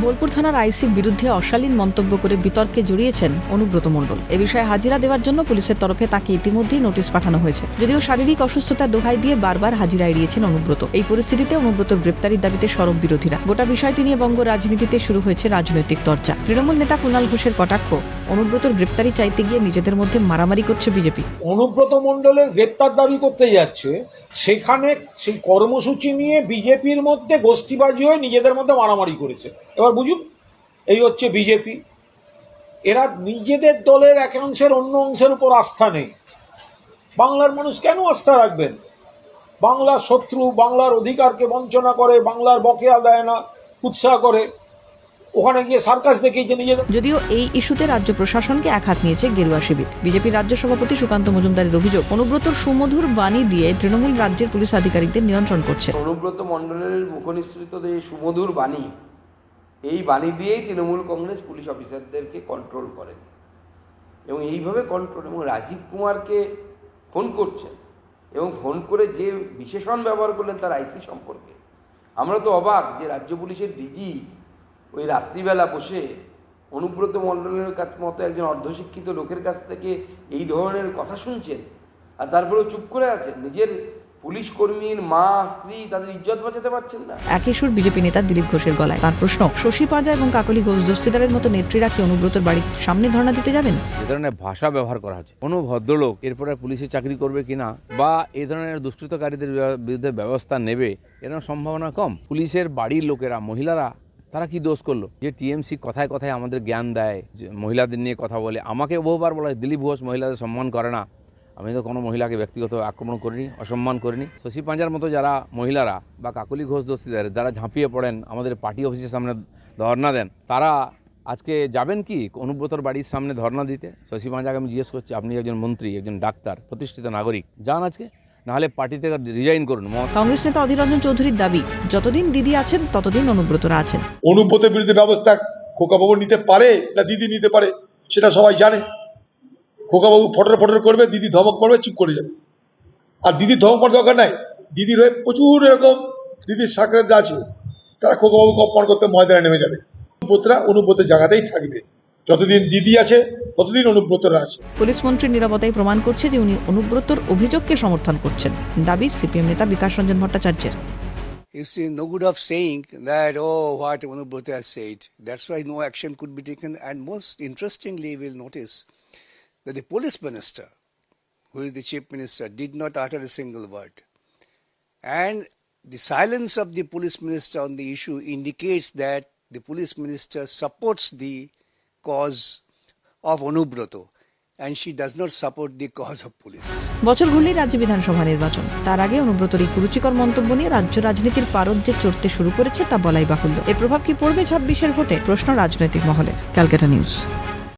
বোলপুর থানার আইসির বিরুদ্ধে অশালীন মন্তব্য করে বিতর্কে জড়িয়েছেন অনুব্রত মণ্ডল। এ বিষয়ে হাজিরা দেওয়ার জন্য পুলিশের তরফে তাকে ইতিমধ্যেই নোটিশ পাঠানো হয়েছে। যদিও শারীরিক অসুস্থতার দোহাই দিয়ে বারবার হাজিরা এড়িয়েছেন অনুব্রত। এই পরিস্থিতিতে অনুব্রতর গ্রেপ্তারির দাবিতে সরব বিরোধীরা। গোটা বিষয়টি নিয়ে বঙ্গ রাজনীতিতে শুরু হয়েছে রাজনৈতিক চর্চা। তৃণমূল নেতা কুণাল ঘোষের কটাক্ষ, অনুব্রতর গ্রেপ্তারি চাইতে গিয়ে নিজেদের মধ্যে মারামারি করছে বিজেপি। অনুব্রত মণ্ডলের গ্রেপ্তার দাবি করতে যাচ্ছে, সেখানে সেই কর্মসূচি নিয়ে বিজেপির মধ্যে গোষ্ঠীবাজি হয়ে নিজেদের মধ্যে মারামারি করেছে। এবার বুঝুন, এই হচ্ছে বিজেপি। এরা নিজেদের দলের এক অংশের অন্য অংশের উপর আস্থা নেই। বাংলার মানুষ কেন আস্থা রাখবেন? বাংলার শত্রু বাংলার অধিকারকে বঞ্চনা করে, বাংলার বকেয়া দেয় না, উৎসাহ করে, ওখানে গিয়ে সার্কাস দেখিয়েছে নিজেদের। যদিও এই ইস্যুতে রাজ্য প্রশাসনকে একহাত নিয়েছে গেরুয়া শিবির। বিজেপির রাজ্য সভাপতি সুকান্ত মজুমদারের অভিযোগ, অনুব্রতর সুমধুর বাণী দিয়ে তৃণমূল রাজ্যের পুলিশ আধিকারিকদের নিয়ন্ত্রণ করছে। অনুব্রত মণ্ডলের মুখনিসৃত যে সুমধুর বাণী, এই বাণী দিয়েই তৃণমূল কংগ্রেস পুলিশ অফিসারদেরকে কন্ট্রোল করে এবং এইভাবে কন্ট্রোল। এবং রাজীব কুমারকে ফোন করছেন এবং ফোন করে যে বিশেষণ ব্যবহার করলেন তার আইসি সম্পর্কে, আমরা তো অবাক যে রাজ্য পুলিশের ডিজি ওই রাত্রিবেলা বসে অনুব্রত মণ্ডলের মতো একজন অর্ধশিক্ষিত লোকের কাছ থেকে এই ধরনের কথা শুনছেন আর তারপরেও চুপ করে আছেন। নিজের পুলিশ কর্মীর মা, স্ত্রী, তাদের ইজ্জত বাঁচাতে পারছেন না। একই সুর বিজেপি নেতা দিলীপ ঘোষের গলায়। তার প্রশ্ন, শশী পাঁজা এবং কাকলি ঘোষ দস্তিদারের মতো নেত্রীরা কি অনুব্রতর বাড়ির সামনে ধর্ণা দিতে যাবেন? এ ধরনের ভাষা ব্যবহার করা হচ্ছে, কোনো ভদ্রলোক এরপরে পুলিশে চাকরি করবে কিনা বা এই ধরনের দুষ্কৃতকারীদের বিরুদ্ধে ব্যবস্থা নেবে এরকম সম্ভাবনা কম। পুলিশের বাড়ির লোকেরা, মহিলারা, তারা কি দোষ করলো যে টিএমসি কথায় কথায় আমাদের জ্ঞান দেয়, যে মহিলাদের নিয়ে কথা বলে? আমাকে বহুবার বলা হয় দিলীপ ঘোষ মহিলাদের সম্মান করে না। আমি তো কোনো মহিলাকে ব্যক্তিগত আক্রমণ করিনি, অসম্মান করিনি। শশী পাঁজার মতো যারা মহিলারা বা কাকলি ঘোষ দস্তিদার যারা ঝাঁপিয়ে পড়েন, আমাদের পার্টি অফিসের সামনে ধর্ণা দেন, তারা আজকে যাবেন কি অনুব্রতর বাড়ির সামনে ধর্ণা দিতে? শশী পাঁজাকে আমি জিজ্ঞেস করছি, আপনি একজন মন্ত্রী, একজন ডাক্তার, প্রতিষ্ঠিত নাগরিক, যান আজকে, নাহলে পার্টি থেকে রিজাইন করুন। কংগ্রেস নেতা অধীর রঞ্জন চৌধুরীর দাবি, যতদিন দিদি আছেন ততদিন অনুব্রতরা আছেন। অনুব্রতের বিরুদ্ধে ব্যবস্থা খোকাবাবু নিতে পারে না দিদি নিতে পারে সেটা সবাই জানে। খোকাবাবু ফটর করবে, দিদি ধমক পড়বে, চুপ করে যাবে। আর দিদির ধমক পড়ার দরকার নাই। দিদির হয়ে প্রচুর এরকম দিদির সাকরেদরা আছে, তারা খোকাবাবুকে অপমান করতে ময়দানে নেমে যাবে। অনুব্রতের জায়গাতেই থাকবে। যতদিন দিদি আছে ততদিন অনুব্রতরা আছে। পুলিশ মন্ত্রীর নীরবতাই প্রমাণ করছে যে উনি অনুব্রতর অভিযোগকে সমর্থন করছেন। দাবি সিপিএম নেতা বিকাশ রঞ্জন ভট্টাচার্যের। It's no good of saying that, oh, what Anubrata has said. That's why no action could be taken. And most interestingly, we'll notice that the police minister, who is the chief minister, did not utter a single word. And the silence of the police minister on the issue indicates that the police minister supports the cause of Anubrata, and she does not support the cause of police. বছর ঘুরলেই রাজ্য বিধানসভা নির্বাচন। তার আগে অনুব্রতর এই কুরুচিকর মন্তব্য নিয়ে রাজ্য রাজনীতির পারদ যে চড়তে শুরু করেছে তা বলাই বাহুল্য। এর প্রভাব কি পড়বে 26-এর ভোটে? প্রশ্ন রাজনৈতিক মহলে। ক্যালকাটা নিউজ।